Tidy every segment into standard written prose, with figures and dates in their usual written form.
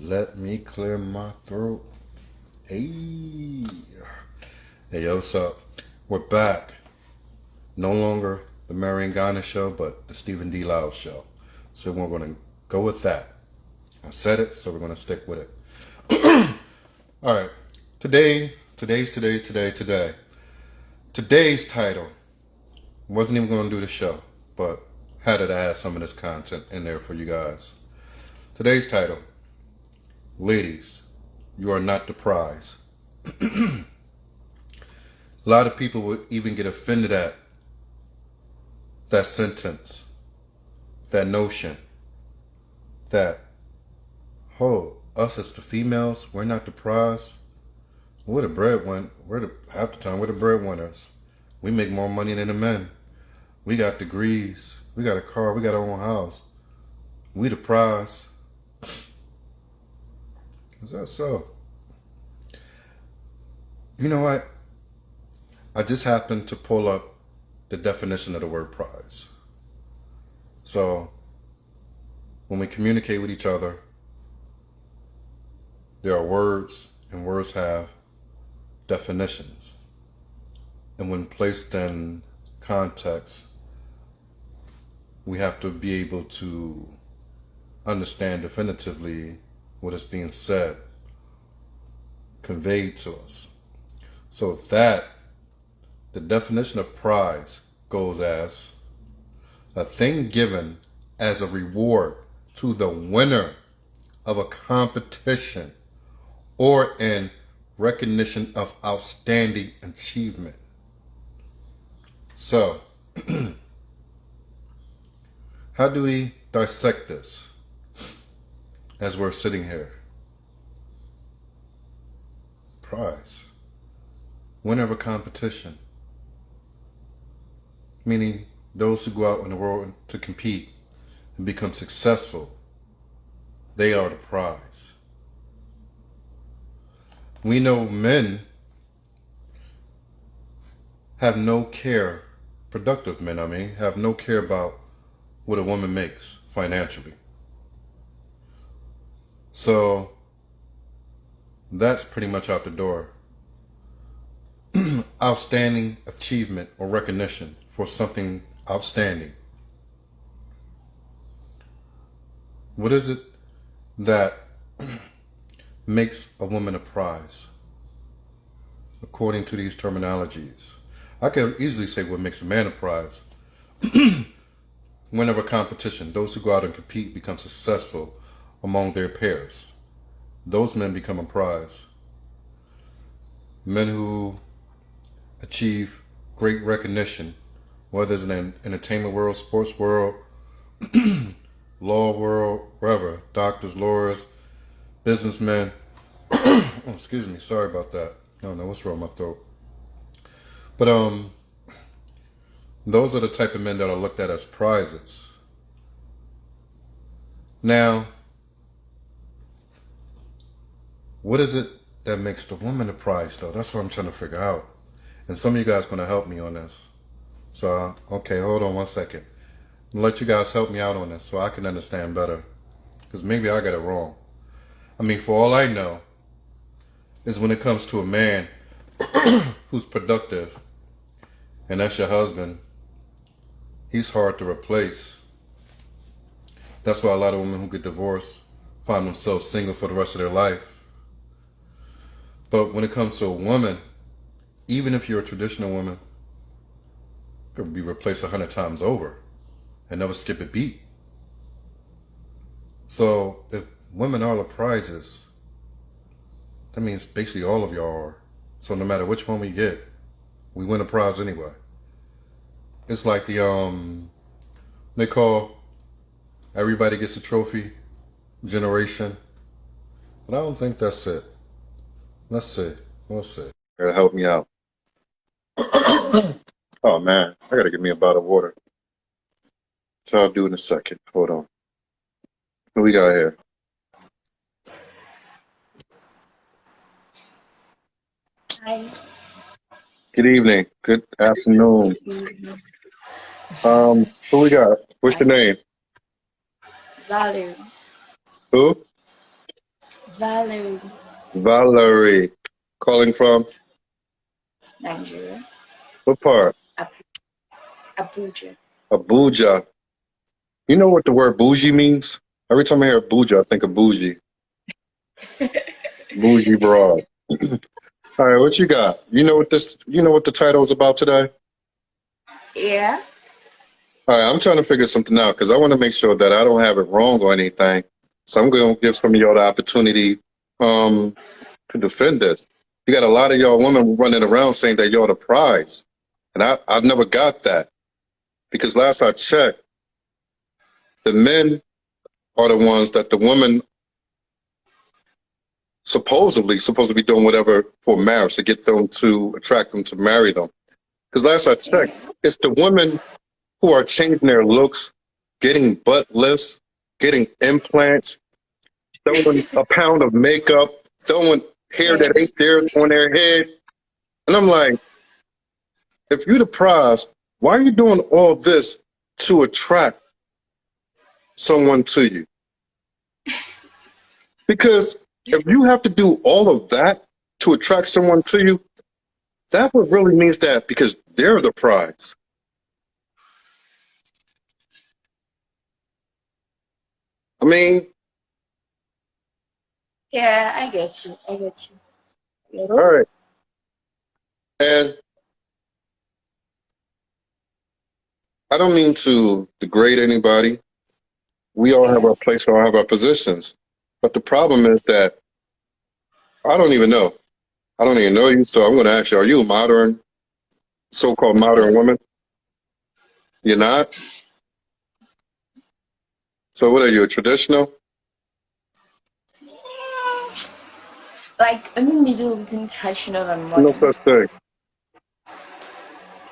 Let me clear my throat. Hey. Hey, yo, what's up? We're back. No longer the Marion Garner show, but the Stephen D. Lyles show. So we're going to go with that. I said it, so we're going to stick with it. All right. Today's title. Wasn't even going to do the show, but had to add some of this content in there for you guys. Today's title. Ladies, you are not the prize. A lot of people would even get offended at that sentence, that notion, that, oh, us as the females, we're not the prize. We're the breadwinners. Half the time, we're the breadwinners. We make more money than the men. We got degrees. We got a car. We got our own house. We the prize. Is that so? You know what? I just happened to pull up the definition of the word prize. So, when we communicate with each other, there are words, and words have definitions. And when placed in context, we have to be able to understand definitively what is being said, conveyed to us. So the definition of prize goes as a thing given as a reward to the winner of a competition or in recognition of outstanding achievement. So, how do we dissect this as we're sitting here? Prize. Winner of a competition. Meaning those who go out in the world to compete and become successful, they are the prize. We know men have no care, productive men, have no care about what a woman makes financially. So that's pretty much out the door. Outstanding achievement or recognition for something outstanding. What is it that makes a woman a prize? According to these terminologies, I could easily say what makes a man a prize. Whenever competition, those who go out and compete become successful among their peers. Those men become a prize. Men who achieve great recognition, whether it's in the entertainment world, sports world, law world, wherever, doctors, lawyers, businessmen. Oh, excuse me, sorry about that. I don't know what's wrong with my throat. But those are the type of men that are looked at as prizes. Now, what is it that makes the woman a prize, though? That's what I'm trying to figure out. And some of you guys are going to help me on this. So, okay, hold on one second. I'm going to let you guys help me out on this so I can understand better. Because maybe I got it wrong. For all I know, is when it comes to a man who's productive, and that's your husband, he's hard to replace. That's why a lot of women who get divorced find themselves single for the rest of their life. But when it comes to a woman, even if you're a traditional woman, it could be replaced 100 times over and never skip a beat. So if women are the prizes, that means basically all of y'all are. So no matter which one we get, we win a prize anyway. It's like they call everybody gets a trophy generation. But I don't think that's it. Let's see. We'll see. Gotta help me out. Oh man, I gotta get me a bottle of water. So I'll do in a second. Hold on. What we got here? Hi. Good evening. Good afternoon. Who we got? What's your Hi, name? Valerie. Who? Valerie, Valerie. Calling from Nigeria. what part? Abu- Abuja. Abuja. You know what the word bougie means? Every time I hear Abuja, I think of bougie. Bougie broad. All right, what you got? You know what the title is about today? Yeah. All right, I'm trying to figure something out because I want to make sure that I don't have it wrong or anything. So I'm going to give some of y'all the opportunity um, to defend this. You got a lot of y'all women running around saying that y'all the prize. And I've never got that because last I checked, the men are the ones that the women supposedly supposed to be doing whatever for marriage to get them to attract them to marry them. Because last I checked, Yeah. it's the women who are changing their looks, getting butt lifts, getting implants, throwing a pound of makeup, throwing hair Yeah. that ain't there on their head. And I'm like, if you're the prize, why are you doing all this to attract someone to you? Because if you have to do all of that to attract someone to you, that would really means that because they're the prize. I mean, Yeah, I get you. I get you. all Yes. right. And I don't mean to degrade anybody. We all have Yeah. our place, we all have our positions. But the problem is that I don't even know. I don't even know you, so I'm going to ask you: are you a modern, so-called modern No. woman? You're not. So what are you? A traditional? Like in the middle between traditional and It's no modern. such thing.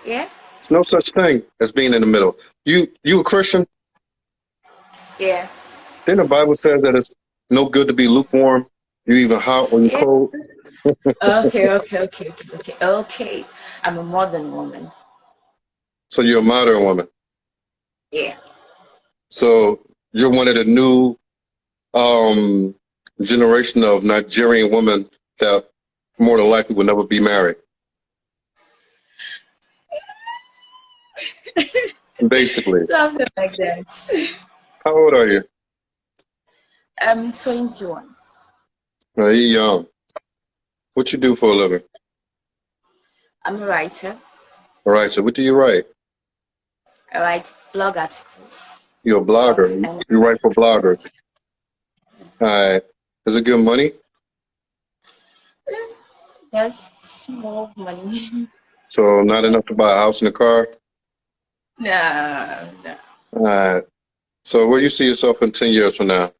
Yeah. It's no such thing as being in the middle. You a Christian? Yeah. Then the Bible says that it's no good to be lukewarm. You either hot or you Yeah. cold. Okay. I'm a modern woman. So you're a modern woman. Yeah. So you're one of the new um, generation of Nigerian women that more than likely will never be married. Basically, Something like that. how old are you? I'm 21. You're young. What you do for a living? I'm a writer. All right. So what do you write? I write blog articles. You're a Blogs blogger. and You write for bloggers. All right. Is it good money? there's small money. So not enough to buy a house and a car. No, no. All right. So where you see yourself in 10 years from now?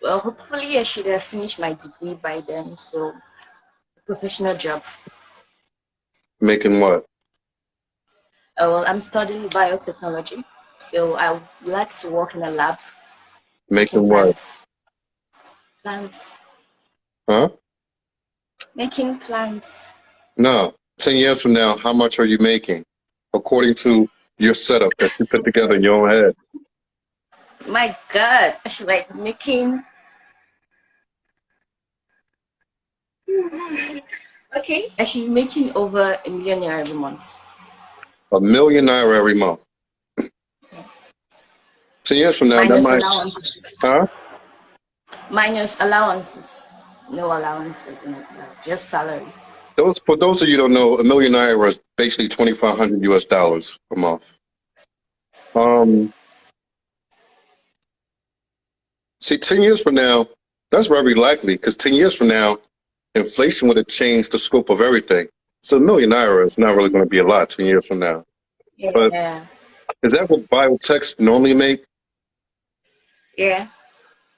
Well, hopefully I should have finished my degree by then. So, professional job. Making what? Well, I'm studying biotechnology. So, I would like to work in a lab making Making what? plants, Huh? making plants. No. 10 years from now, how much are you making? According to your setup that you put together in your own head. My God, I should like making. Okay, I should be making over a 1 million every month. $1 million every month. 10 years from now, that Minus might, allowances. huh? Minus allowances. No allowances, just salary. Those for those of you who don't know, $1 million is basically 2,500 US dollars a month. Um, see, 10 years from now, that's very likely because 10 years from now, inflation would have changed the scope of everything. So $1 million is not really going to be a lot 10 years from now. But Yeah, is that what biotechs normally make? yeah.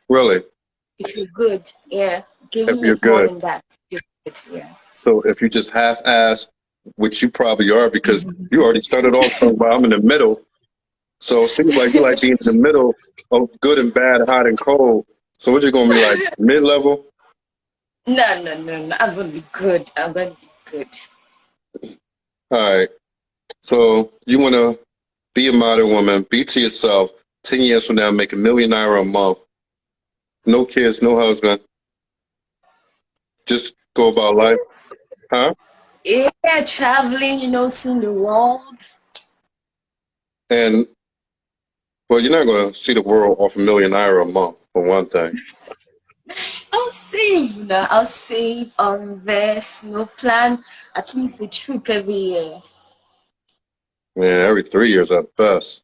Really? If you're good, yeah. If Giving you're make more good. than that. You're good, yeah. So if you just half-ass, which you probably are because you already started off talking about I'm in the middle. So it seems like you like being in the middle of good and bad, hot and cold. So what you gonna be like mid-level? No. I'm gonna be good. I'm gonna be good. All right. So you want to be a modern woman, be to yourself. 10 years from now, make $1 million a month. No kids, no husband. Just go about life, huh? Yeah, traveling, seeing the world. And well, you're not going to see the world off $1 million a month for one thing. I'll save now. I'll save, invest, plan at least a trip every year. Man, every 3 years at best.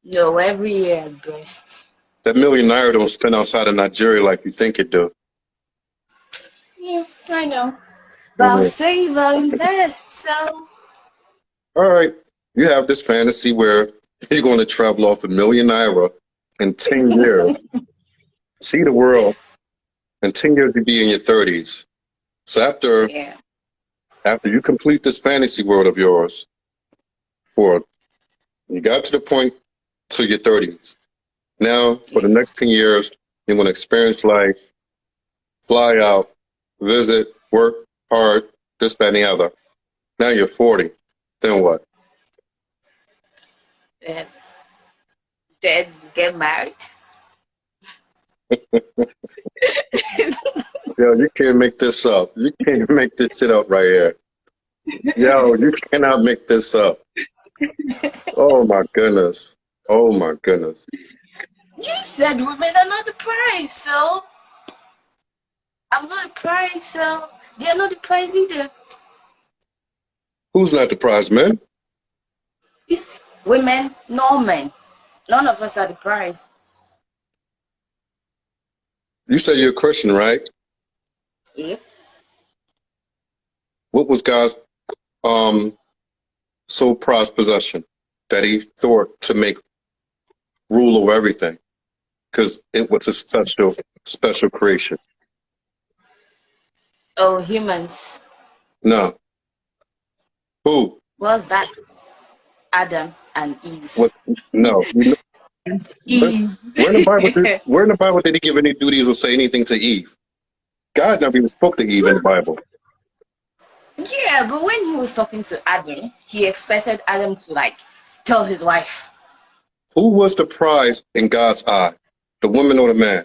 No, every year at best. That $1 million don't spend outside of Nigeria like you think it do. Yeah, I know. But I'll Mhm. save, I'll invest, so. All right, you have this fantasy where you're going to travel off $1 million in 10 years, see the world. In 10 years, you'll be in your 30s. So Yeah. after you complete this fantasy world of yours, for you got to the point to your 30s. Now, for the Yeah. next 10 years, you're going to experience life, fly out, visit, work hard, this, that, and the other. Now you're 40. Then what? Uh, then get married. Yo, you can't make this up. You can't make this shit up right here. Yo, you cannot make this up. Oh my goodness. Oh my goodness. You said women are not the prize, so I'm not the prize, so they're not the prize either. Who's not the prize, man? It's women, no men. None of us are the prize. You say you're a Christian, right? Yep. What was God's sole prized possession that he thought to make rule over everything? Because it was a special creation. Oh, humans. No. Who? What's that? Adam and What? Eve. No. Where, Eve. where in the Bible did he give any duties or say anything to Eve? God never even spoke to Eve in the Bible. Yeah, but when he was talking to Adam, he expected Adam to tell his wife. Who was the prize in God's eye? The woman or the man?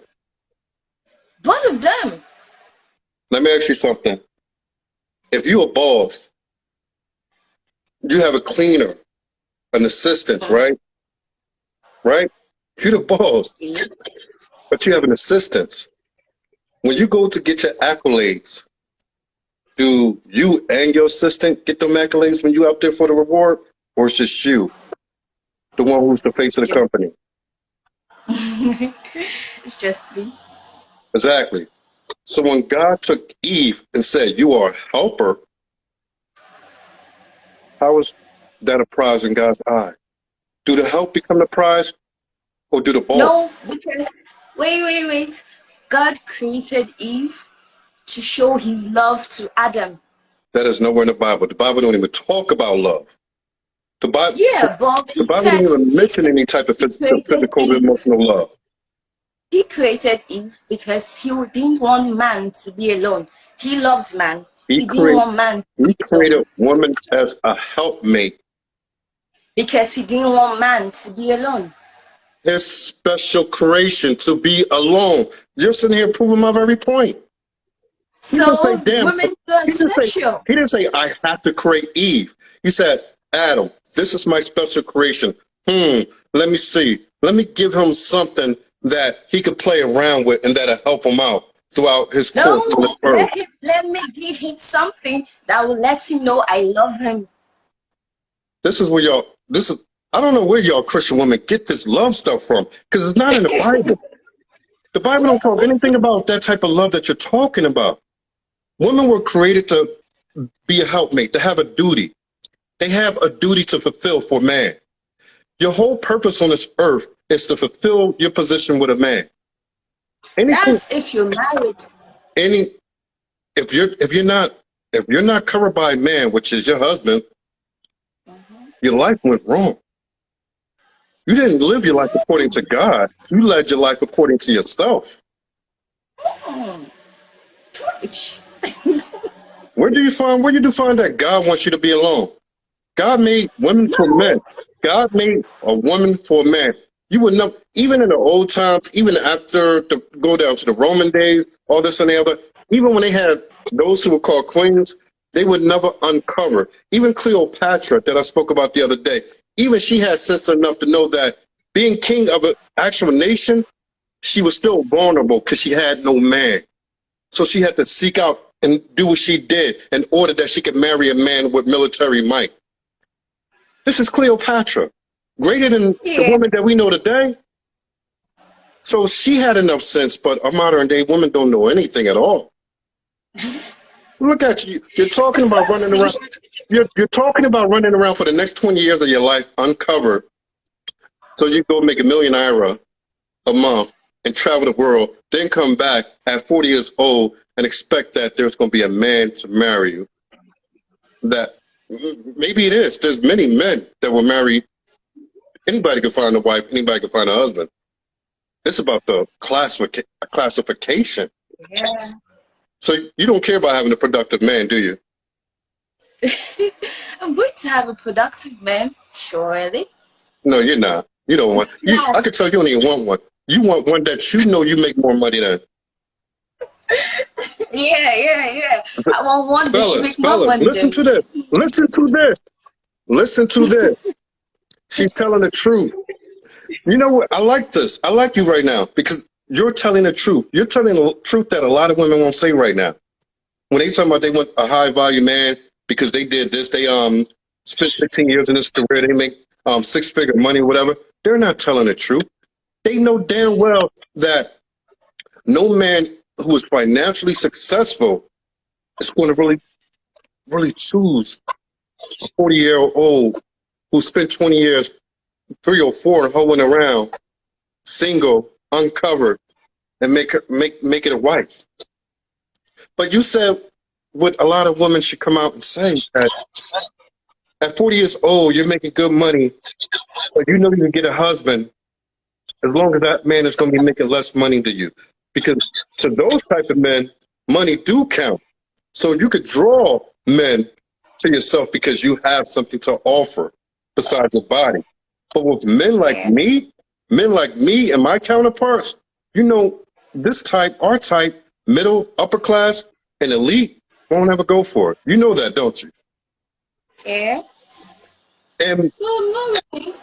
Both of them. Let me ask you something. If you're a boss, you have a cleaner, an assistant, right? Right? You're the boss, Yeah. but you have an assistant. When you go to get your accolades, do you and your assistant get them accolades when you out there for the reward? Or it's just you, the one who's the face of the company? It's just me. Exactly. So when God took Eve and said, you are a helper, how is that a prize in God's eye? Do the help become the prize or do the boss? No, because wait. God created Eve to show his love to Adam. That is nowhere in the Bible. The Bible don't even talk about love. The Bible, Yeah, but the he Bible don't said even he mention said any type of he created physical or Eve. emotional love. He created Eve because he didn't want man to be alone. He loved man. He He didn't want man to he be alone created woman as a helpmate, because he didn't want man to be alone. his special creation to be alone. You're sitting here proving my very point. He didn't say, So damn, women are special. he didn't say, I have to create Eve. He said, Adam, this is my special creation. Let me see. Let me give him something that he could play around with and that'll help him out throughout his course on this No, earth. let me give him something that will let him know I love him. This is where I don't know where y'all Christian women get this love stuff from because it's not in the Bible. The Bible don't talk anything about that type of love that you're talking about. Women were created to be a helpmate, to have a duty. They have a duty to fulfill for man. Your whole purpose on this earth is to fulfill your position with a man. Anything, That's if you're married. any, if you're not covered by a man, which is your husband, your life went wrong. You didn't live your life according to God. You led your life according to yourself. Preach. Where did you find that God wants you to be alone? God made women for No. men. God made a woman for a man. You would know, even in the old times, even after the go down to the Roman days, all this and the other, even when they had those who were called queens, they would never uncover. Even Cleopatra, that I spoke about the other day, even she had sense enough to know that being king of an actual nation, she was still vulnerable because she had no man. So she had to seek out and do what she did in order that she could marry a man with military might. This is Cleopatra, greater than the Yeah. woman that we know today. So she had enough sense, but our modern day women don't know anything at all. Look at you. You're talking It's about not running around. see. You're talking about running around for the next 20 years of your life uncovered. So you go make €1 million a month and travel the world, then come back at 40 years old and expect that there's going to be a man to marry you. That maybe it is. There's many men that will marry. Anybody can find a wife. Anybody can find a husband. It's about the classification. Yeah. So you don't care about having a productive man, do you? I'm going to have a productive man, surely. No, you're not. You don't want. I Yes. could tell you don't even want one. You want one that you know you make more money than. Yeah, yeah, yeah. I want one that should Fellas, make more fellas, money listen than to me. this. Listen to this. Listen to this. She's telling the truth. You know what? I like this. I like you right now because you're telling the truth. You're telling the truth that a lot of women won't say right now. When they talk about they want a high value man because they did this, they spent 15 years in this career, they make 6-figure money, whatever. They're not telling the truth. They know damn well that no man who is financially successful is going to really choose a 40-year-old who spent 20 years, 3 or 4, hoeing around, single, uncovered, and make it a wife. But you said what a lot of women should come out and say that at 40 years old, you're making good money, but you know you can get a husband as long as that man is going to be making less money than you. Because to those type of men, money do count. So you could draw men to yourself because you have something to offer besides your body. But with Yeah, men like me and my counterparts, you know, this type, our type, middle, upper class, and elite won't ever go for it. You know that, don't you? yeah. And No, not really.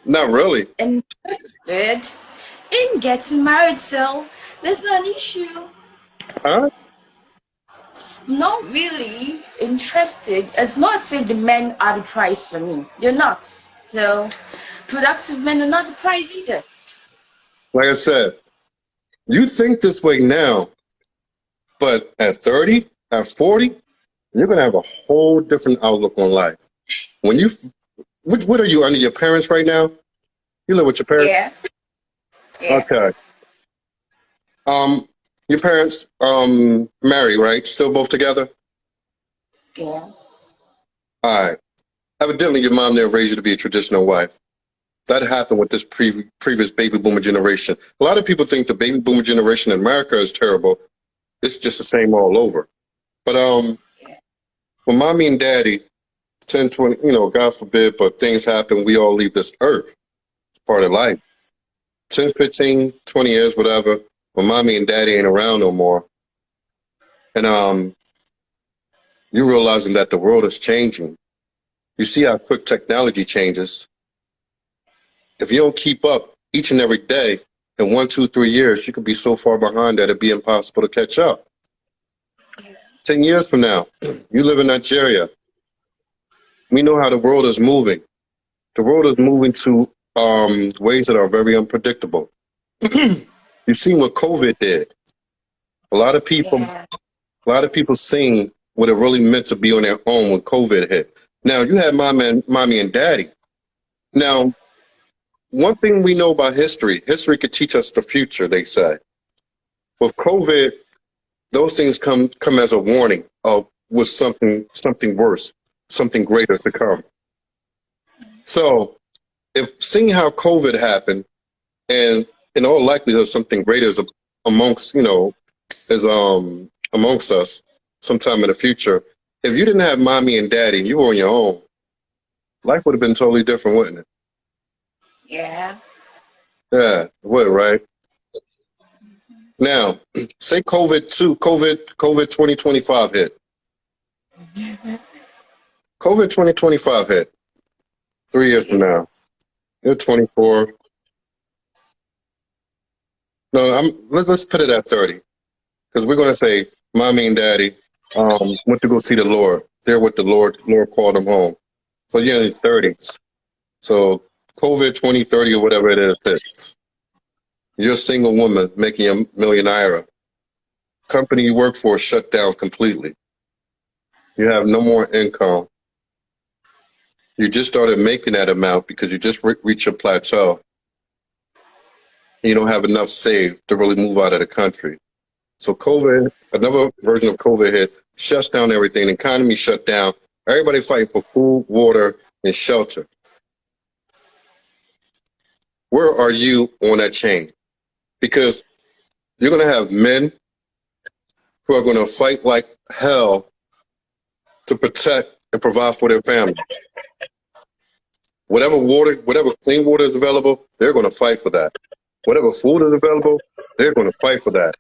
not really. Interested in getting married, so there's not an issue. Huh? Not really interested. It's not saying the men are the price for me. They're not. So, productive men are not the price either. Like I said, you think this way now, but at 30, at 40, you're going to have a whole different outlook on life. When you, what are you, under your parents right now? You live with your parents? Yeah, yeah, Okay. Um, your parents married, right? Still both together? yeah, All right. Evidently, your mom never raised you to be a traditional wife. That happened with this previous baby boomer generation. A lot of people think the baby boomer generation in America is terrible. It's just the same all over. But when mommy and daddy, 10, 20, God forbid, but things happen, we all leave this earth. It's part of life. 10, 15, 20 years, whatever, when mommy and daddy ain't around no more. And you're realizing that the world is changing. You see how quick technology changes. If you don't keep up each and every day, in 1, 2, 3 years, you could be so far behind that it'd be impossible to catch up. 10 years from now, you live in Nigeria. We know how the world is moving. The world is moving to ways that are very unpredictable. You seen what COVID did. A lot of people, yeah, a lot of people seen what it really meant to be on their own when COVID hit. Now you had mommy and daddy. Now, one thing we know about history could teach us the future, they say. With COVID, those things come as a warning of was something worse, something greater to come. So if seeing how COVID happened and in all likelihood something greater is amongst, is amongst us sometime in the future, if you didn't have mommy and daddy and you were on your own, life would have been totally different, wouldn't it? Yeah. Yeah, it would, right? Now, say COVID 2025 hit. COVID 2025 hit 3 years from Yeah. now. You're 24. No, let's put it at 30. Because we're going to say mommy and daddy went to go see the Lord. They're with the Lord. Lord called them home. So you're in your 30s. So COVID 2030 or whatever it is, hits. You're a single woman making a million naira. Company you work for shut down completely. You have no more income. You just started making that amount because you just reached a plateau. You don't have enough saved to really move out of the country. So COVID, another version of COVID hit, shuts down everything. The economy shut down. Everybody fighting for food, water, and shelter. Where are you on that chain? Because you're going to have men who are going to fight like hell to protect and provide for their families. Whatever water, whatever clean water is available, they're going to fight for that. Whatever food is available, they're going to fight for that.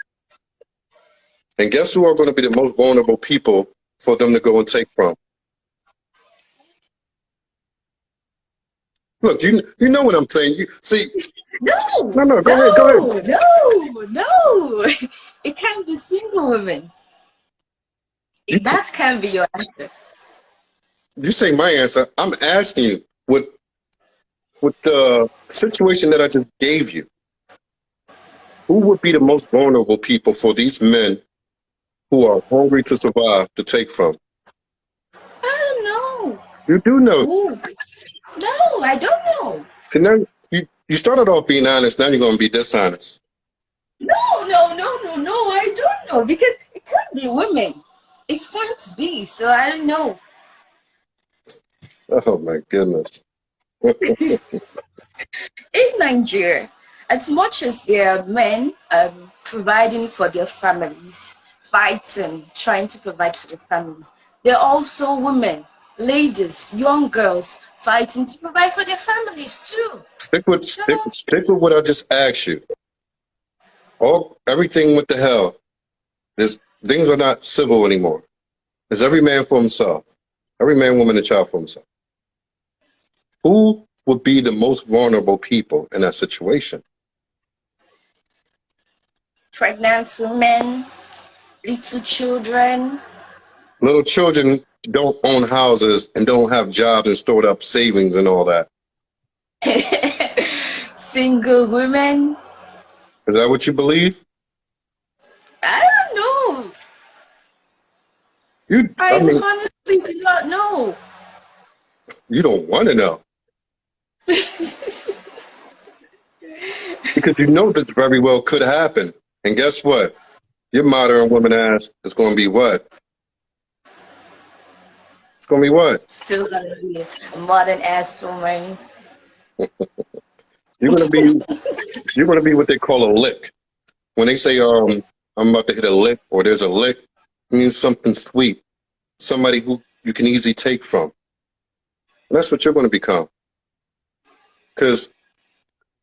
And guess who are going to be the most vulnerable people for them to go and take from? Look, you know what I'm saying. You see, No, no, go ahead, go ahead. no. It can't be single women. That can be your answer. You say my answer. I'm asking you with the situation that I just gave you. Who would be the most vulnerable people for these men who are hungry to survive to take from? I don't know. You do know. Ooh. No, I don't know. So now you started off being honest. Now you're going to be dishonest. No. I don't know because it can't be women. It's going to be, so I don't know. Oh my goodness. In Nigeria, as much as there are men providing for their families, fighting, trying to provide for their families, there are also women, ladies, young girls fighting to provide for their families too. So, Stick with what I just asked you. Everything went to hell. Things are not civil anymore. It's every man for himself. Every man, woman, and child for himself. Who would be the most vulnerable people in that situation? pregnant women, little children. Little children don't own houses and don't have jobs and stored up savings and all that. Single women. Is that what you believe? I don't know. I mean, honestly do not know. you don't want to know. Because you know this very well could happen. And guess what? Your modern woman ass is going to be what? It's going to be what? Still gonna be a modern ass woman. You're going to be what they call a lick. When they say, I'm about to hit a lick or there's a lick, it means something sweet. Somebody who you can easily take from. And that's what you're going to become. Because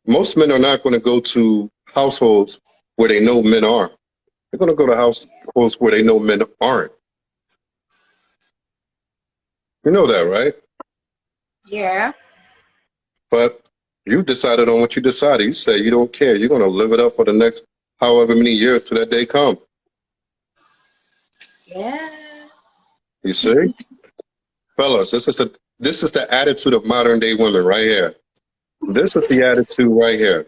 most men are not going to go to households where they know men are. They're going to go to households where they know men aren't. You know that, right? Yeah. But you decided on what you decided. You say you don't care. You're going to live it up for the next however many years till that day come. Yeah. You see? Fellas, this is the attitude of modern day women right here. This is the attitude right here.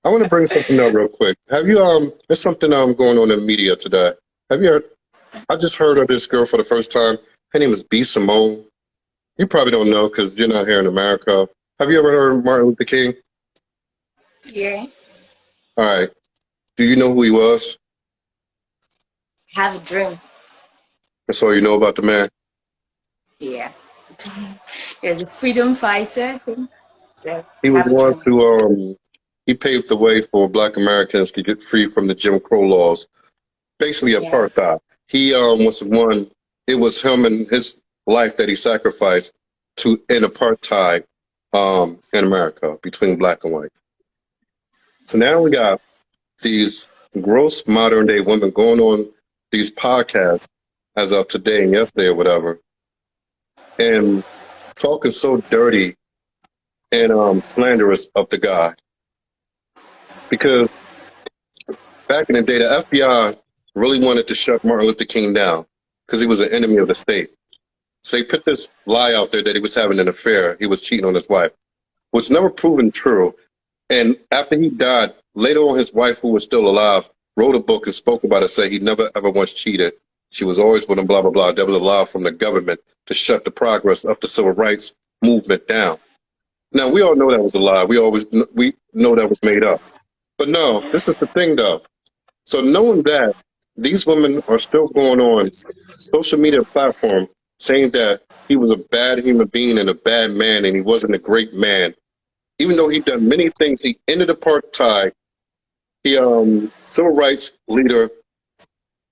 I want to bring something up real quick. Have you there's something going on in media today. Have you heard? I just heard of this girl for the first time. Her name is b.simone. You probably don't know because you're not here in America. Have you ever heard of Martin Luther King? Yeah. All right. Do you know who he was? Have a dream. That's all you know about the man? Yeah. He's a freedom fighter, I think. So He was have a one dream. to, he paved the way for Black Americans to get free from the Jim Crow laws. Basically Yeah. apartheid. He was one it was him and his life that he sacrificed to end apartheid in America between black and white. So now we got these gross modern day women going on these podcasts as of today and yesterday or whatever, and talking so dirty and slanderous of the guy. Because back in the day, the FBI really wanted to shut Martin Luther King down because he was an enemy of the state. So they put this lie out there that he was having an affair. He was cheating on his wife, was never proven true. And after he died, later on, his wife, who was still alive, wrote a book and spoke about it, saying he never ever once cheated. She was always with him, blah, blah, blah. That was a lie from the government to shut the progress of the civil rights movement down. Now, we all know that was a lie. We know that was made up. But no, this is the thing, though. So knowing that these women are still going on social media platform saying that he was a bad human being and a bad man and he wasn't a great man, even though he'd done many things. He ended apartheid. He, civil rights leader,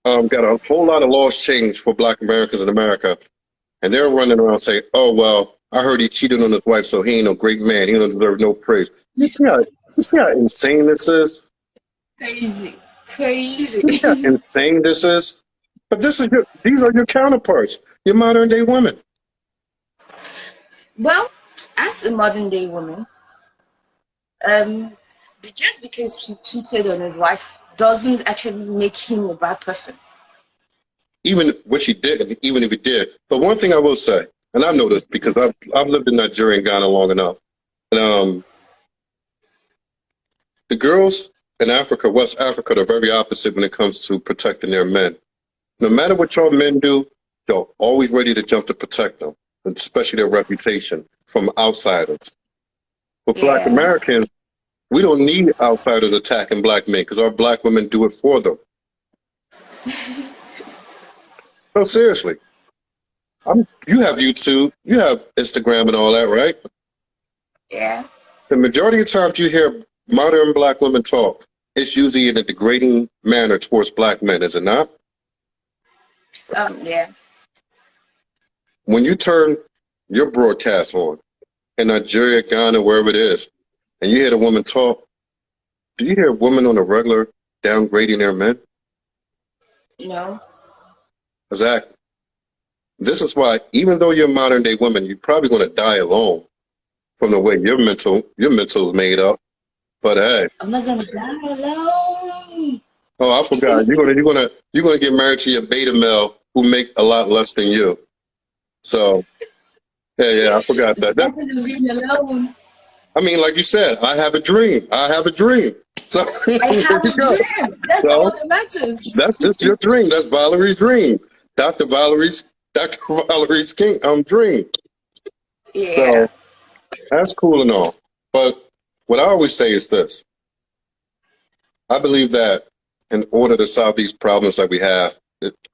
got a whole lot of laws changed for black Americans in America. And they're running around saying, oh, well, I heard he cheated on his wife, so he ain't no great man. He don't deserve no praise. You see how insane this is? Crazy. Crazy. You see how insane this is? But these are your counterparts, your modern day women. Well, as a modern day woman, just because he cheated on his wife doesn't actually make him a bad person. Even which he didn't, even if he did. But one thing I will say, and I know this because I've lived in Nigeria and Ghana long enough, and the girls in Africa, West Africa, are very opposite when it comes to protecting their men. No matter what y'all men do, they're always ready to jump to protect them, especially their reputation from outsiders. But black Americans, we don't need outsiders attacking black men because our black women do it for them. No, seriously. You have YouTube, you have Instagram and all that, right? Yeah. The majority of times you hear modern black women talk, it's usually in a degrading manner towards black men, is it not? Yeah. When you turn your broadcast on in Nigeria, Ghana, wherever it is, and you hear the woman talk, do you hear women on a regular downgrading their men? No. Exactly. This is why, even though you're a modern day woman, you're probably going to die alone from the way your mental is made up. But hey, I'm not gonna die alone. Oh, I forgot. You're gonna get married to your beta male who make a lot less than you. So yeah, I forgot It's that. better than being alone. I mean, like you said, I have a dream. I have a dream. So I have a dream. That's all that matters. That's just your dream. That's Valerie's dream. Dr. Valerie's dream. Yeah. So that's cool and all. But what I always say is this. I believe that in order to solve these problems that we have,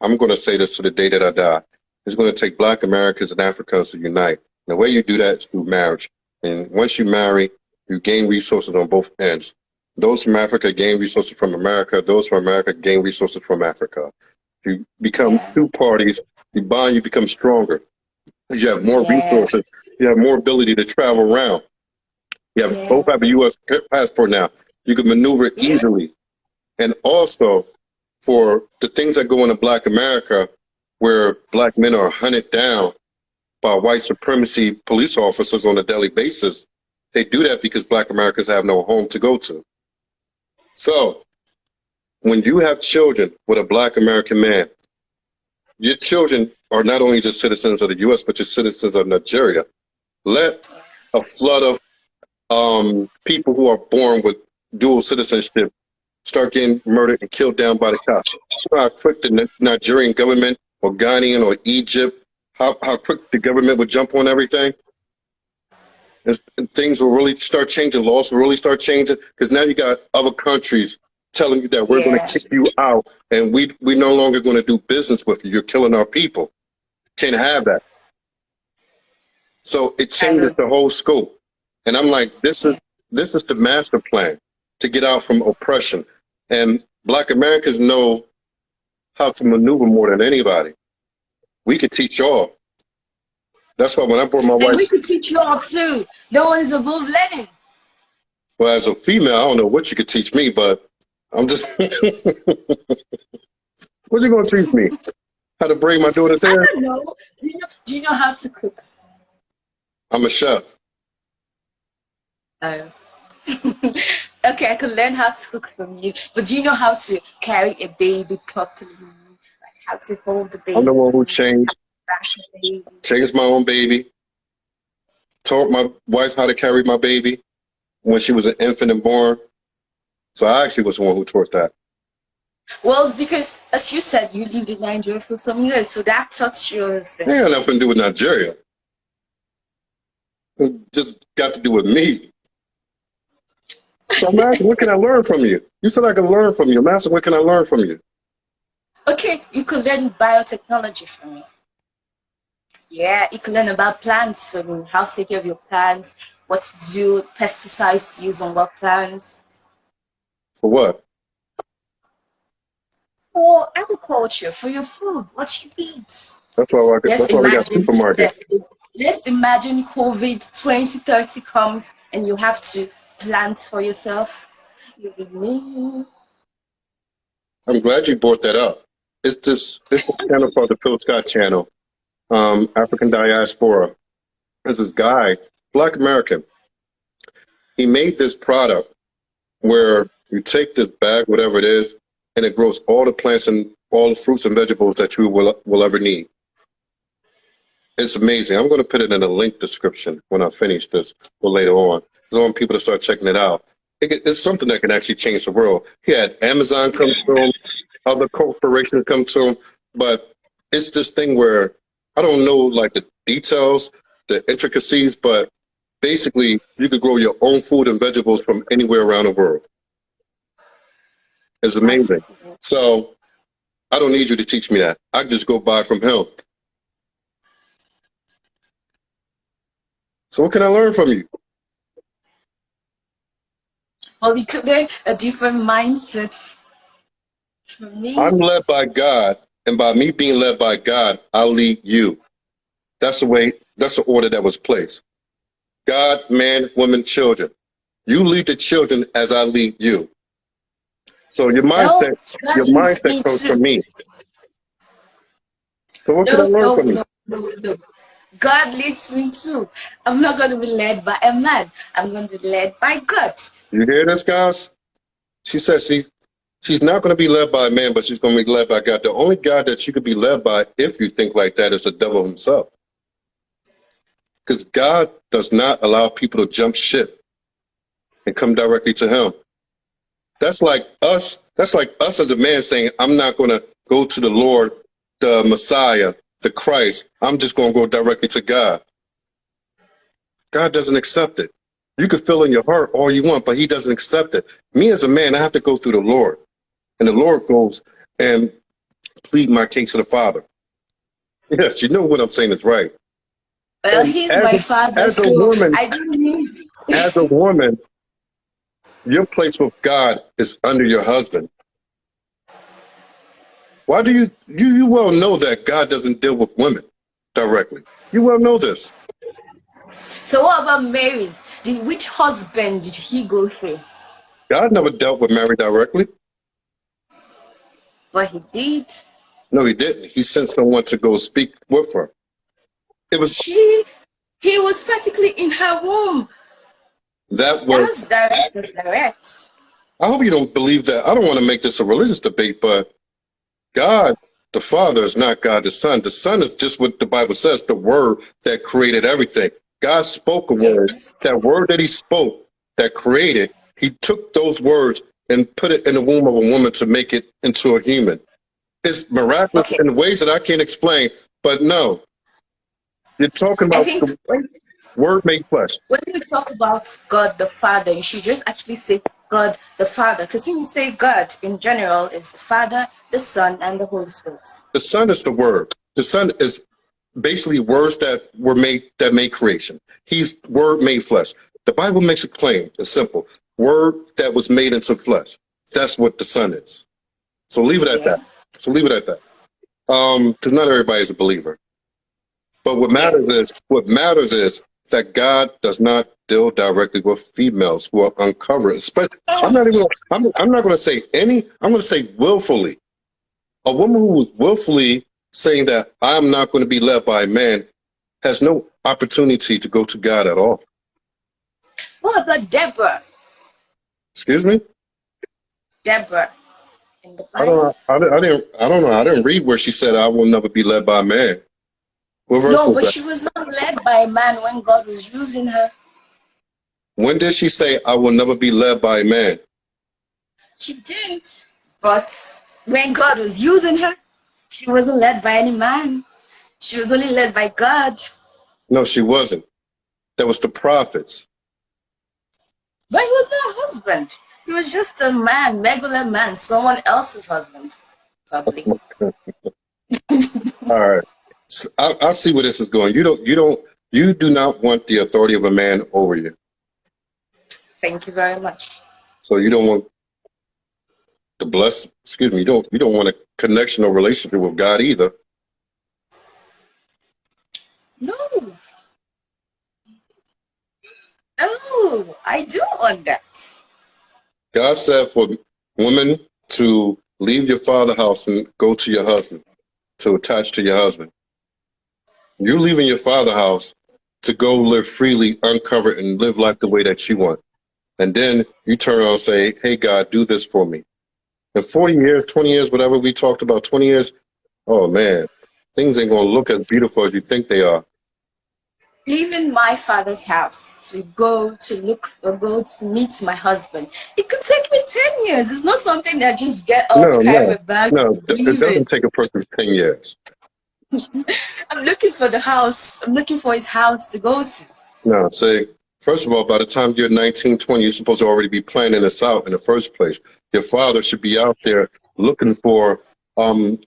I'm going to say this to the day that I die, it's going to take black Americans and Africans to unite. And the way you do that is through marriage. And once you marry, you gain resources on both ends. Those from Africa gain resources from America. Those from America gain resources from Africa. You become two parties. You bond, you become stronger. You have more resources. You have more ability to travel around. You have both have a U.S. passport now. You can maneuver easily. And also, for the things that go into black America, where black men are hunted down by white supremacy police officers on a daily basis, they do that because black Americans have no home to go to. So, when you have children with a black American man, your children are not only just citizens of the U.S., but you're citizens of Nigeria. Let a flood of people who are born with dual citizenship start getting murdered and killed down by the cops. You know how quick the Nigerian government or Ghanaian or Egypt, how quick the government would jump on everything? And things will really start changing, laws will really start changing, because now you got other countries telling you that we're going to kick you out and we're no longer going to do business with you. You're killing our people. Can't have that. So it changes the whole scope. And I'm like, this is the master plan to get out from oppression. And black Americans know how to maneuver more than anybody. We could teach y'all. That's why when I brought my And wife, we could teach you all too. No one's above learning. well, as a female, I don't know what you could teach me, but I'm just, what you gonna teach me? How to braid my daughter's I hair? don't know. Do you know how to cook? I'm a chef. Uh, okay, I can learn how to cook from you. But do you know how to carry a baby properly? Like how to hold the I'm the baby, one who brush the baby. changed my own baby, taught my wife how to carry my baby when she was an infant and born. So I actually was the one who taught that. Well, it's because, as you said, you lived in Nigeria for some years, so that taught you It ain't got nothing to do with Nigeria. It just got to do with me. So I'm asking, what can I learn from you? You said I can learn from you. I'm asking, what can I learn from you? Okay, you could learn biotechnology from me. Yeah, you can learn about plants from me, how to take care of your plants, what to do, pesticides to use on what plants. For what? For agriculture, for your food, what you eat. Let's That's why we got imagine, supermarket. let's imagine COVID 2030 comes and you have to plant for yourself. You need me. I'm glad you brought that up. It's this channel called the Phil Scott channel, African Diaspora. There's this guy, Black American. He made this product where you take this bag, whatever it is, and it grows all the plants and all the fruits and vegetables that you will ever need. It's amazing. I'm going to put it in a link description when I finish this or later on. I want people to start checking it out. It's something that can actually change the world. He had Amazon come to him, other corporations come to him, but it's this thing where I don't know like the details, the intricacies, but basically you could grow your own food and vegetables from anywhere around the world. It's amazing. So I don't need you to teach me that. I can just go buy from him. So what can I learn from you? Or we could learn a different mindset from me. I'm led by God, and by me being led by God, I'll lead you. That's the order that was placed. God, man, woman, children. You lead the children as I lead you. So your No, God leads mindset me comes too. from me. So what can I No, learn no, from you? no, no, no. God leads me too. I'm not going to be led by a man. I'm going to be led by God. You hear this, guys? She says she's not going to be led by a man, but she's going to be led by God. The only God that you could be led by, if you think like that, is the devil himself. Because God does not allow people to jump ship and come directly to him. That's like us. That's like us as a man saying, I'm not going to go to the Lord, the Messiah, the Christ. I'm just going to go directly to God. God doesn't accept it. You can feel in your heart all you want, but he doesn't accept it. Me as a man, I have to go through the Lord. And the Lord goes and plead my case to the Father. Yes, you know what I'm saying is right. Well, And he's my father, as a so woman, I don't need. as a woman, your place with God is under your husband. Why do you well know that God doesn't deal with women directly? You well know this. So what about Mary? Which husband did he go through? God never dealt with Mary directly. But he did. No, he didn't. He sent someone to go speak with her. It was He was practically in her womb. that was. That's direct. That's direct. I hope you don't believe that. I don't want to make this a religious debate, but God, the Father, is not God the Son. The Son is just what the Bible says, the Word that created everything. God spoke a word. Yes. That word that he spoke, that created, he took those words and put it in the womb of a woman to make it into a human. It's miraculous Okay. in ways that I can't explain, but no. You're talking I about think the Word made flesh. when you talk about God the Father, you should just actually say God the Father. Because when you say God in general, it's the Father, the Son, and the Holy Spirit. The Son is the Word. The Son is basically words that were made, that made creation. He's Word made flesh. The Bible makes it plain. It's simple. Word that was made into flesh. That's what the Son is. So leave it at Yeah. that. So leave it at that. Because not everybody is a believer. But Yeah. what matters is that God does not deal directly with females who are uncovered. Especially, I'm not going to say any. I'm going to say willfully. A woman who is willfully saying that I'm not going to be led by a man has no opportunity to go to God at all. What about Deborah? Excuse me. Deborah in the I don't Bible? know. I don't know. I didn't read where she said I will never be led by a man. What verse No, was but that? she was not led by a man when God was using her. When did she say I will never be led by a man? She didn't. But when God was using her, she wasn't led by any man. She was only led by God. No, she wasn't. That was the prophets. But he was not a husband. He was just a man, regular man, someone else's husband, probably. All right. I see where this is going. You do not want the authority of a man over you. Thank you very much. So you don't want excuse me, you don't want a connection or relationship with God either. No, no, I do want that. God said for women to leave your father's house and go to your husband, to attach to your husband. You're leaving your father's house to go live freely, uncovered, and live life the way that you want. And then you turn around and say, hey, God, do this for me. In 40 years, 20 years, whatever we talked about, 20 years, oh man, things ain't going to look as beautiful as you think they are. Leaving my father's house to go to look or go to meet my husband. It could take me 10 years. It's not something that just get up, No, carry no, my bags, no. and It leave doesn't it. take a person 10 years. I'm looking for the house. I'm looking for his house to go to. No, say, first of all, by the time you're 19, 20, you're supposed to already be planning this out in the first place. Your father should be out there looking for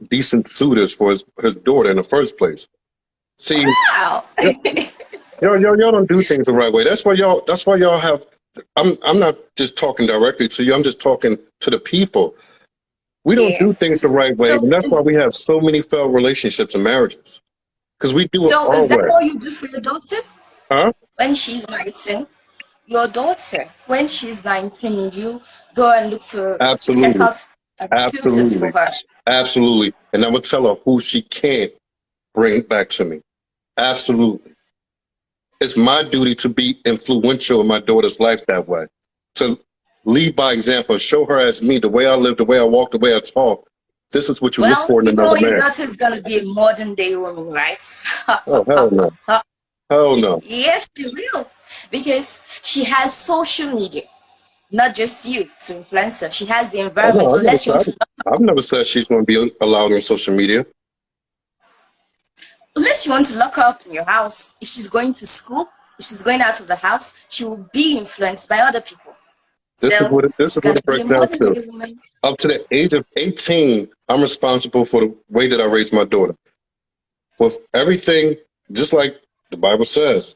decent suitors for his daughter in the first place. See, Wow. y'all don't do things the right way. That's why y'all have I'm not just talking directly to you, I'm just talking to the people. We don't Yeah. do things the right way, So and that's why is, we have so many failed relationships and marriages. Because we do it so our is that way. all you do for your daughter Huh? when she's 19? Your daughter, when she's 19, you go and look for, check Absolutely. out suitors for Absolutely. her. Absolutely. And I'm gonna tell her who she can't bring back to me. Absolutely. It's my duty to be influential in my daughter's life that way. To lead by example, show her as me, the way I live, the way I walk, the way I talk. This is what you look Well, for in you know another your man. daughter is gonna be a modern day woman, right? Oh hell no. Hell no. Yes, she will. Because she has social media, not just you to influence her. She has the Oh no, environment, unless you want to I've never said she's gonna be allowed on social media. lock her up in your house. If she's going to school, if she's going out of the house, she will be influenced by other people. So This she's is what gonna it be breaks a down modern to. day woman. Up to the age of 18, I'm responsible for the way that I raise my daughter. With everything, just like the Bible says,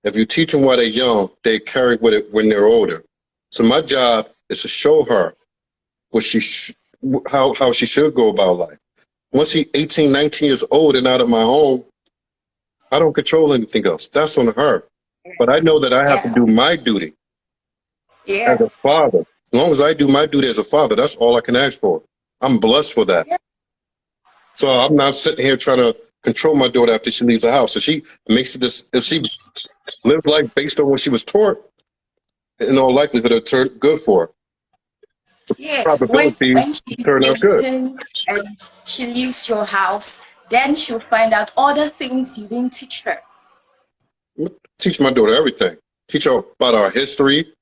if you teach them while they're young, they carry with it when they're older. So my job is to show her what how she should go about life. Once she's 18, 19 years old and out of my home, I don't control anything else. That's on her. But I know that I have to Yeah, do my duty as yeah, a father. As long as I do my duty as a father, that's all I can ask for. I'm blessed for that. yeah. So I'm not sitting here trying to control my daughter after she leaves the house. If she makes this, if she lives life based on what she was taught, in all likelihood, it'll turn good for her. Yeah, Probability when she's turn out good. 18 and she leaves your house, then she'll find out other things you didn't teach her. Teach my daughter everything. Teach her about our history,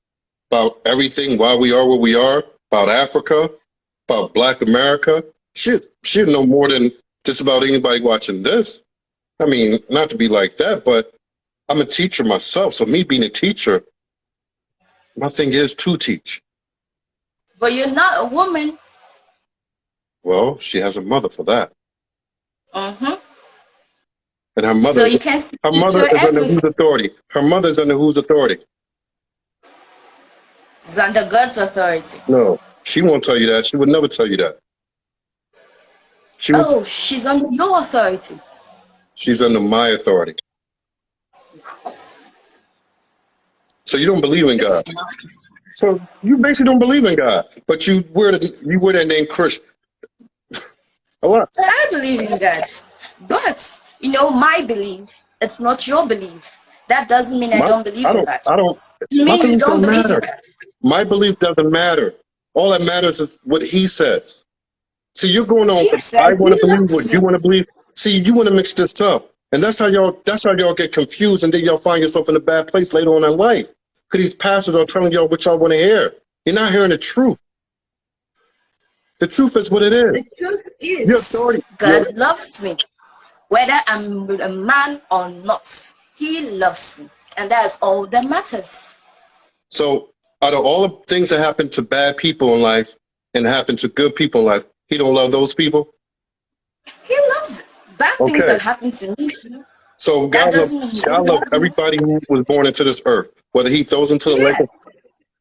about everything, why we are where we are, about Africa, about Black America. She'll know more than just about anybody watching this. I mean, not to be like that, but I'm a teacher myself. So me being a teacher, my thing is to teach. But you're not a woman. Well, she has a mother for that. Mm-hmm. And So you can still her teach mother her is under whose everything. authority? Her mother is under whose authority? It's under God's authority. No, she won't tell you that. She would never tell you that. She was. Oh, she's under your authority. She's under my authority. So you don't believe in God. It's nice. So you basically don't believe in God, but you wear that name Christian a lot. I believe in God. But, my belief, it's not your belief. That doesn't mean I My don't believe I in don't God. I don't You my mean you belief don't don't believe in matter. God? My belief doesn't matter. All that matters is what he says. See, you're going on He what I says want to he believe, loves what you me. want to believe. See, you want to mix this up. And that's how y'all get confused, and then y'all find yourself in a bad place later on in life. Because these pastors are telling y'all what y'all want to hear. You're not hearing the truth. The truth is what it is. The truth Your is, authority. God loves me. Whether I'm a man or not, he loves me. And that's all that matters. So out of all the things that happen to bad people in life and happen to good people in life, he don't love those people? He loves bad things Okay. that happen to me too. So That doesn't mean he God won't loves love me. everybody who was born into this earth, whether he throws into the lake Yeah. of,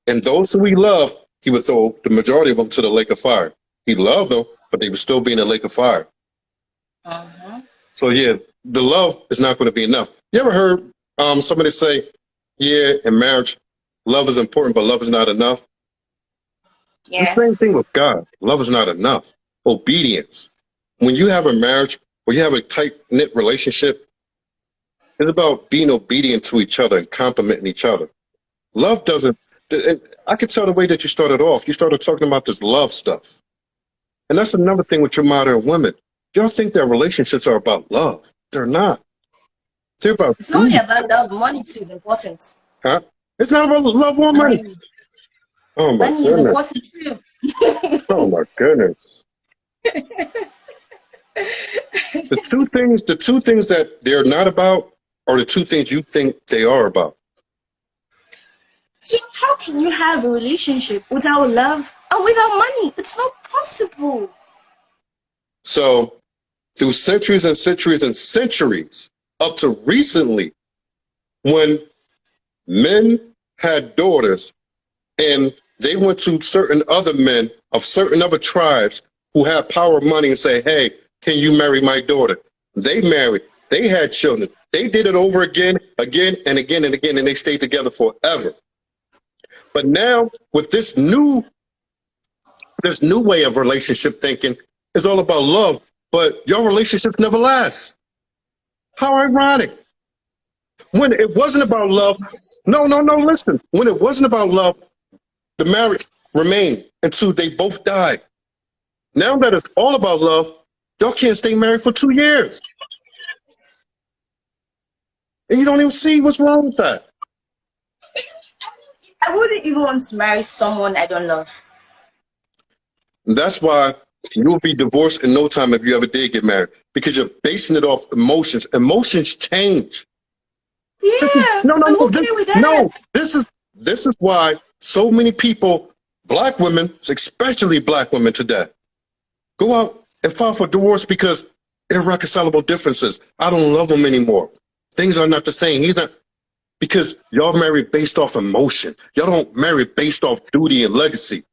and those who he loved, he would throw the majority of them to the lake of fire. He loved them, but they would still be in the lake of fire. Uh-huh. So yeah, the love is not going to be enough. You ever heard somebody say, yeah, in marriage, love is important, but love is not enough? The Yeah. same thing with God. Love is not enough. Obedience. When you have a marriage, when you have a tight knit relationship, it's about being obedient to each other and complimenting each other. Love doesn't, and I could tell the way that you started off. You started talking about this love stuff. And that's another thing with your modern women. Y'all think that relationships are about love. They're not. They're about It's only duty. about love. Money too is important. Huh? It's not about love or money. Money, Oh my money is goodness. important too. Oh my goodness. The two things that they're not about are the two things you think they are about. So how can you have a relationship without love and without money? It's not possible. So through centuries and centuries and centuries, up to recently, when men had daughters and they went to certain other men of certain other tribes who had power, money, and say, hey, can you marry my daughter? They married. They had children. They did it over again, again, and again, and again, and they stayed together forever. But now with this new way of relationship thinking, is all about love, but your relationships never last. How ironic. When it wasn't about love, no, no, no, listen. When it wasn't about love, the marriage remained until they both died. Now that it's all about love, y'all can't stay married for 2 years. And you don't even see what's wrong with that. I wouldn't even want to marry someone I don't love. And that's why you'll be divorced in no time if you ever did get married, because you're basing it off emotions. Emotions change. Yeah, No, no, I'm no. okay with that. No. This is why so many people, black women, especially black women today, go out and file for divorce because irreconcilable differences. I don't love him anymore. Things are not the same. He's not, because y'all marry based off emotion. Y'all don't marry based off duty and legacy.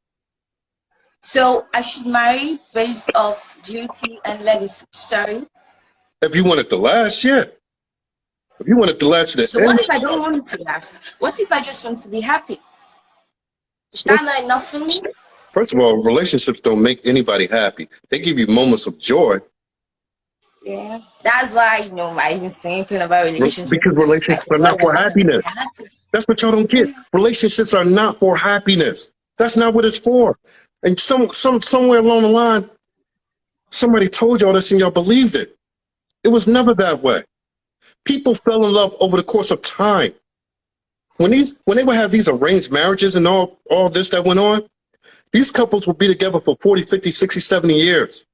So I should marry based off duty and legacy. Sorry. If you want it to last, yeah. If you want it to last to So the what end, if I don't want it to last? What if I just want to be happy? Is that not enough for me? first of all, relationships don't make anybody happy. They give you moments of joy Yeah. That's why, I even say anything about relationship. because I relationships feel are like not I for just want to be happiness. happy. That's what y'all don't get. Yeah. Relationships are not for happiness. That's not what it's for. And somewhere along the line, somebody told y'all this and y'all believed it. It was never that way. People fell in love over the course of time. When they would have these arranged marriages and all this that went on, these couples would be together for 40, 50, 60, 70 years.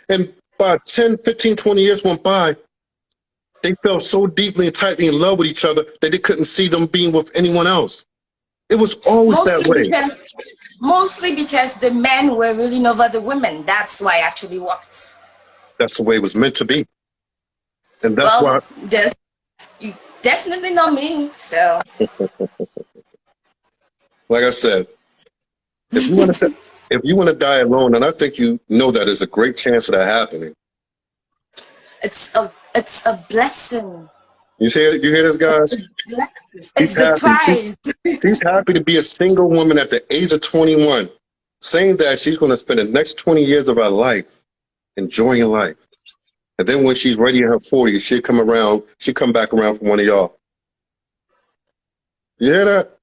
And by 10, 15, 20 years went by, they fell so deeply and tightly in love with each other that they couldn't see them being with anyone else. It was always that Mostly way. because mostly because the men were ruling over the women. That's why it actually worked. That's the way it was meant to be. And that's Well, why, there's definitely not me. So like I said, if you want to die alone, and I think you know that there's a great chance of that happening, It's a blessing. You hear this, It's a guys? blessing. She's It's the happy. prize. She's happy to be a single woman at the age of 21, saying that she's going to spend the next 20 years of her life enjoying life. And then when she's ready in her 40s, she'll come back around for one of y'all. You hear that?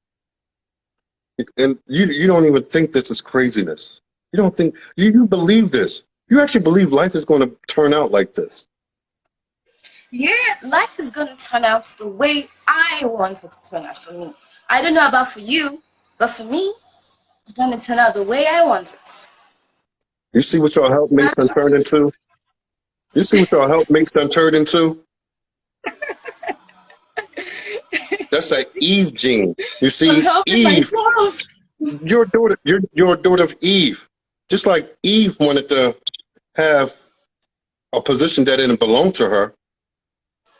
And you don't even think this is craziness. You don't think, you believe this. You actually believe life is going to turn out like this. Yeah, life is gonna turn out the way I want it to turn out for me. I don't know about for you, but for me, it's gonna turn out the way I want it. You see what your helpmates done turned into? You see what your helpmates done turned into? That's that Eve gene. You I'm see, helping Eve, myself. you're a daughter of Eve. Just like Eve wanted to have a position that didn't belong to her.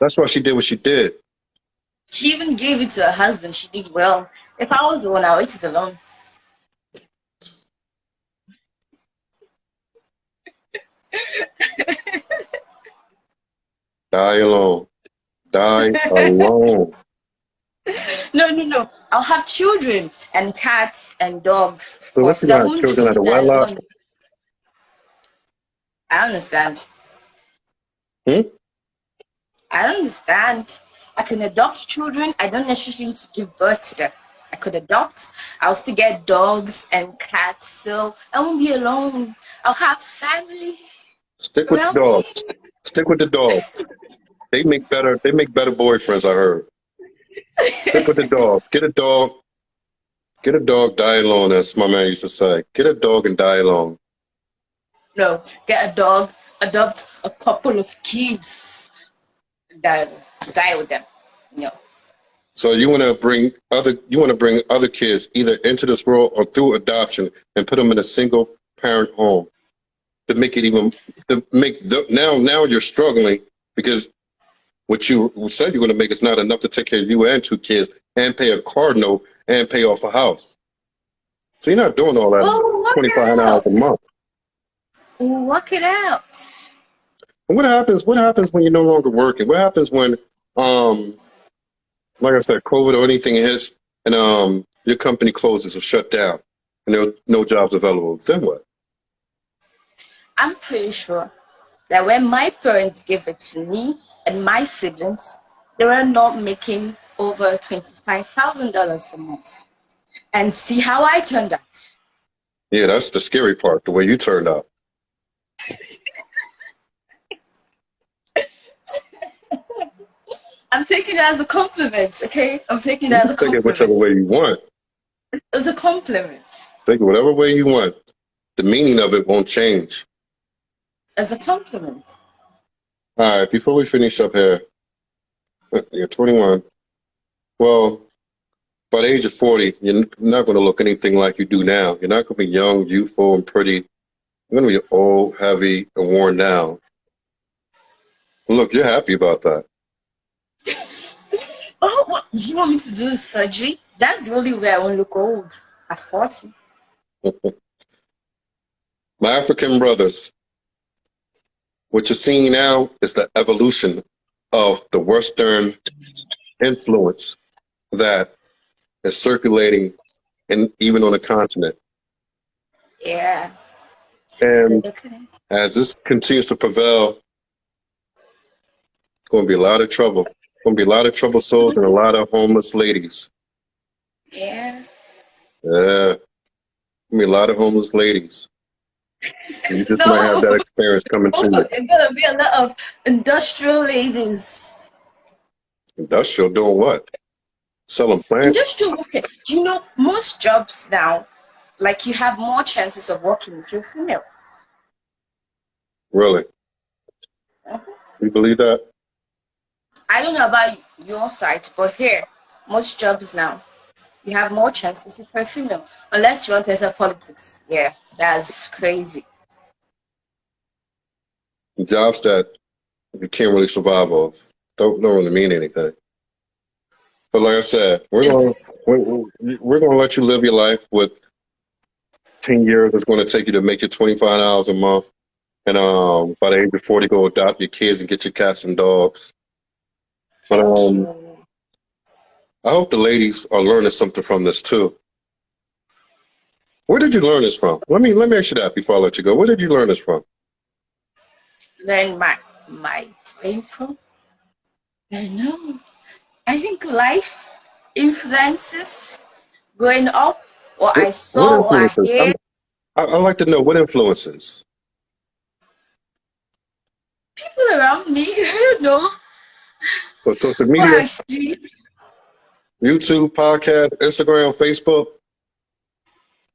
That's why she did what she did. She even gave it to her husband. She did well. If I was the one, I would eat it alone. Die alone. Die alone. No, no, no. I'll have children and cats and dogs, of So what course. you So I gonna have won't children out truly of die wedlock? alone. I understand. Hmm? I understand. I can adopt children. I don't necessarily need to give birth to them. I could adopt. I'll still get dogs and cats, so I won't be alone. I'll have family Stick with the around me. dogs. Stick with the dogs. They make better boyfriends, I heard. Stick with the dogs. Get a dog, die alone, as my man used to say. Get a dog and die alone. No, get a dog, adopt a couple of kids, that die with them. No. So you want to bring other kids either into this world or through adoption and put them in a single parent home to make it even to make now you're struggling because what you said you're going to make is not enough to take care of you and two kids and pay a car note and pay off a house. So you're not doing all that Oh, work it $2,500 a out. month. Work it out. And what happens when you're no longer working? What happens when um like I said, COVID or anything hits and your company closes or shut down and there are no jobs available, then what? I'm pretty sure that when my parents gave it to me and my siblings, they were not making over $25,000 a month. And see how I turned out. Yeah, that's the scary part, the way you turned out. I'm taking it as a compliment, okay? I'm taking it You as can a take it whichever compliment. way you want. As a compliment. Take it whatever way you want. The meaning of it won't change. As a compliment. All right, before we finish up here, you're 21. Well, by the age of 40, you're not going to look anything like you do now. You're not going to be young, youthful, and pretty. You're going to be old, heavy, and worn down. Look, you're happy about that. Oh, what? Do you want me to do surgery? That's the only way I won't look old. At 40. My African brothers, what you're seeing now is the evolution of the Western influence that is circulating and even on the continent. Yeah. Take a good And look at it. as this continues to prevail, it's going to be a lot of trouble. Going to be a lot of troubled souls and a lot of homeless ladies. Yeah. Yeah, going to be a lot of homeless ladies. You just might have No. that experience coming to you. It's gonna be a lot of industrial ladies. Industrial doing what? Selling plants? Industrial, okay. Do you know most jobs now, like you have more chances of working if you're female? Really? You believe that? I don't know about your side, but here, most jobs now, you have more chances if you're female. Unless you want to enter politics. Yeah, that's crazy. Jobs that you can't really survive off don't really mean anything. But like I said, It's we're gonna let you live your life with 10 years. It's going to take you to make your $25 a month. And by the age of 40, go adopt your kids and get your cats and dogs. But Thank you. I hope the ladies are learning something from this too. Where did you learn this from? Let me ask you that before I let you go. Where did you learn this from? Then my brain from. I know. I think life influences growing up, what I What saw, what I influences? hear, I like to know what influences. people around me, I don't know, So social what media, I see. YouTube, podcast, Instagram, Facebook,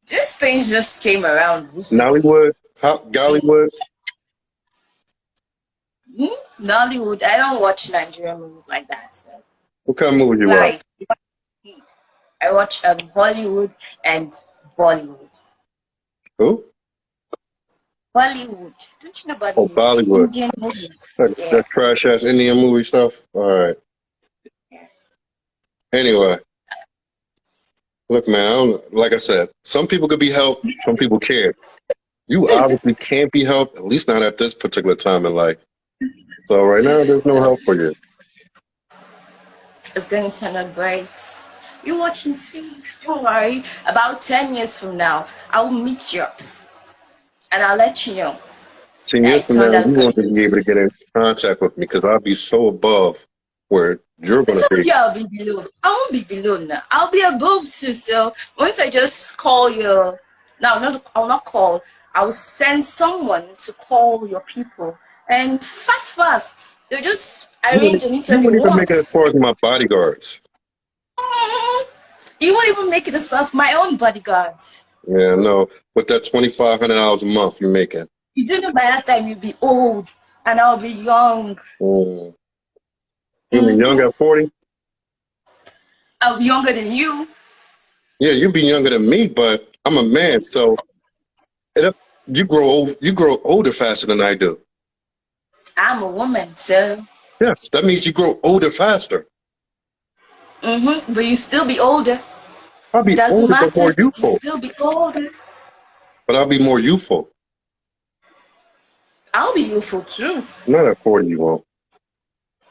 These things just came around recently. Nollywood, Gollywood. Nollywood, I don't watch Nigerian movies like that. So What kind of movies it's you watch? live. I watch Hollywood and Bollywood. Who? Bollywood. Don't you know Oh, Bollywood? Bollywood. Indian movies. Yeah. That trash ass Indian movie stuff. All right. Yeah. Anyway, look, man. Like I said, some people could be helped. Some people can't. You obviously can't be helped. At least not at this particular time in life. So right now, there's no help for you. It's going to turn out great. You watch and see. Don't worry. About 10 years from now, I will meet you up and I'll let you know 10 years that it from now, turned out you great. won't be able to get in contact with me because I'll be so above where you're I going to told be. you I'll be below. I won't be below now. I'll be above too. So once I just call your, no, not I'll not call. I'll send someone to call your people, and fast. They'll just arrange an You interview wouldn't even make it as once. far as my bodyguards. You won't even make it as fast. My own bodyguards. Yeah, no. With that $2,500 a month you're making. You do know by that time you'll be old and I'll be young. Mm. You mean young Hmm. at 40? I'll be younger than you. Yeah, you'd be younger than me, but I'm a man, so it, you grow older faster than I do. I'm a woman, so. Yes, that means you grow older faster. But you still be older. I'll It be doesn't older but matter more because you youthful. still be older. But I'll be more youthful. I'll be youthful too. Not at 40, you won't.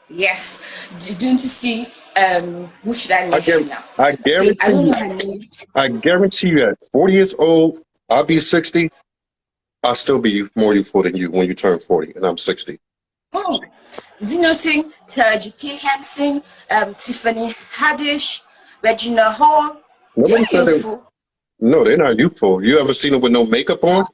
Yes. Don't you see? Who should I I guar- mention now? I I guarantee don't you. know her name. I guarantee you at 40 years old, I'll be 60. I'll still be more youthful than you when you turn 40, and I'm 60. Oh, did you know sing Taraji P. Henson, Tiffany Haddish, Regina Hall? Nobody They're said it. youthful. No, they're not youthful. You ever seen them with no makeup on?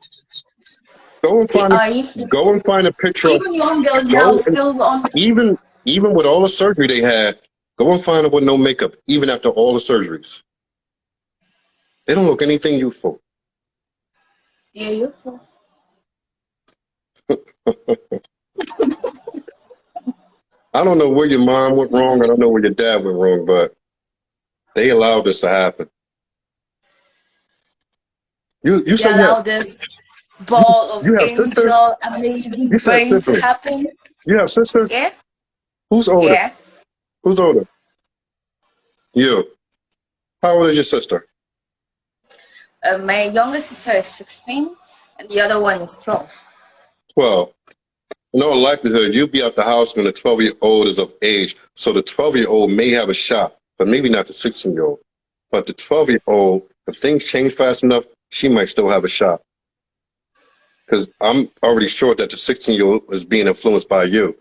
Go and They find are youthful. go and find a picture of Even young girls now go and still on. even with all the surgery they had, go and find them with no makeup, even after all the surgeries. They don't look anything youthful. They're youthful. I don't know where your mom went wrong. I don't know where your dad went wrong, but they allowed this to happen. You They said you have, allow this ball of you have sisters? angel, amazing You said brain to siblings. happen. You have sisters? Yeah, Who's older? yeah. Who's older? You. How old is your sister? My younger sister is 16, and the other one is 12. 12. In all likelihood, you'll be out the house when the 12-year-old is of age. So the 12-year-old may have a shot, but maybe not the 16-year-old. But the 12-year-old, if things change fast enough, she might still have a shot. Because I'm already sure that the 16-year-old is being influenced by you.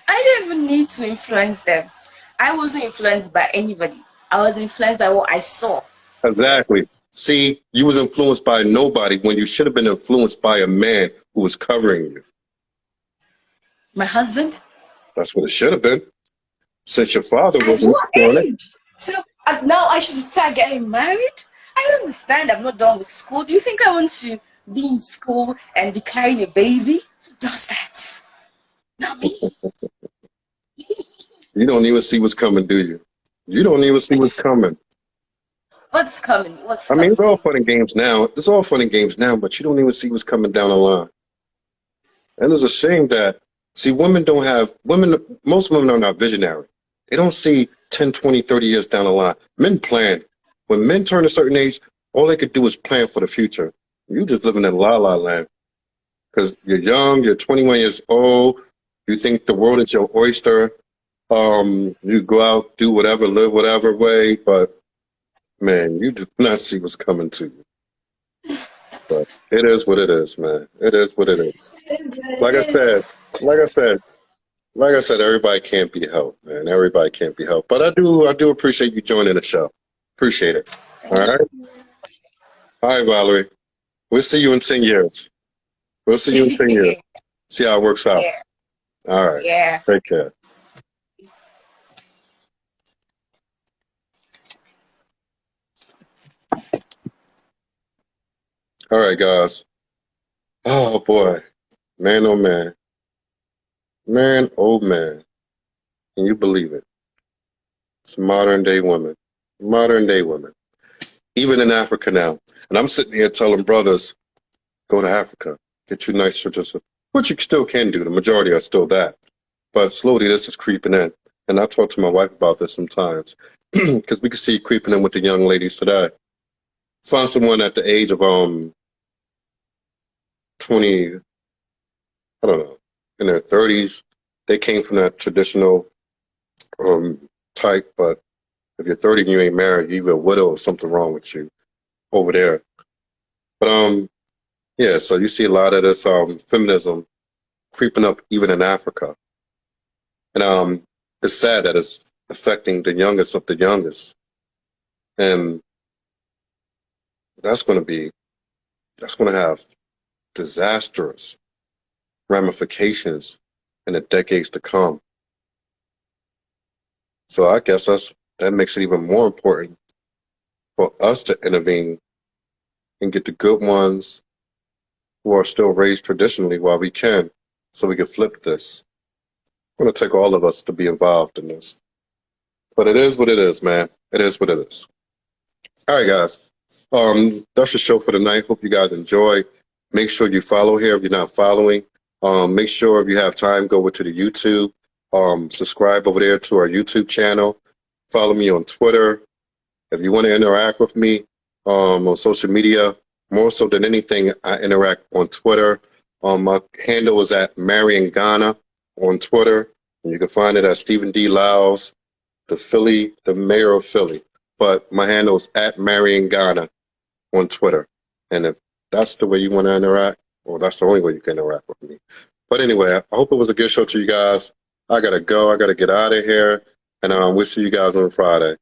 I don't even need to influence them. I wasn't influenced by anybody. I was influenced by what I saw. Exactly. See, you was influenced by nobody when you should have been influenced by a man who was covering you. My husband? That's what it should have been. Since your father At wasn't what doing it. age? So now I should start getting married? I understand I'm not done with school. Do you think I want to be in school and be carrying a baby? Who does that? Not me. You don't even see what's coming, do you? You don't even see what's coming. What's coming? What's I mean, coming? it's all fun and games now. It's all fun and games now, but you don't even see what's coming down the line. And it's a shame that, see, most women are not visionary. They don't see 10, 20, 30 years down the line. Men plan. When men turn a certain age, all they could do is plan for the future. You just living in la la land. because you're young, you're 21 years old, you think the world is your oyster. You go out, do whatever, live whatever way, but man, you do not see what's coming to you. But it is what it is, man. It is what it is. It Like I said, is. like I said, like I said, everybody can't be helped, man. Everybody can't be helped. But I do appreciate you joining the show. Appreciate it. All right. All right, Valerie. We'll see you in 10 years. We'll see you in 10 years. See how it works out. Yeah. All right. Yeah. Take care. All right, guys. Oh boy. Man, oh man. Man, oh man. Can you believe it? It's modern day women. Modern day women. Even in Africa now. And I'm sitting here telling brothers, go to Africa. Get you nice tradition. Which you still can do. The majority are still that. But slowly this is creeping in. And I talk to my wife about this sometimes. Because we can see it creeping in with the young ladies today. Find someone at the age of 20, I don't know, in their 30s. They came from that traditional type, but if you're 30 and you ain't married, you're either a widow or something wrong with you over there. But yeah, so you see a lot of this feminism creeping up even in Africa. And it's sad that it's affecting the youngest of the youngest. And that's going to have disastrous ramifications in the decades to come. So I guess that makes it even more important for us to intervene and get the good ones who are still raised traditionally while we can, so we can flip this. It's going to take all of us to be involved in this. But it is what it is, man. It is what it is. All right, guys. That's the show for tonight. Hope you guys enjoy. Make sure you follow here if you're not following. Make sure if you have time, go over to the YouTube. Subscribe over there to our YouTube channel. Follow me on Twitter. If you want to interact with me on social media, more so than anything, I interact on Twitter. My handle is at Marion Ghana on Twitter. And you can find it at Stephen D. Lyles, the mayor of Philly. But my handle is at Marion Ghana on Twitter. And if that's the way you want to interact, well, that's the only way you can interact with me. But anyway, I hope it was a good show to you guys. I got to go. I got to get out of here. And we'll see you guys on Friday.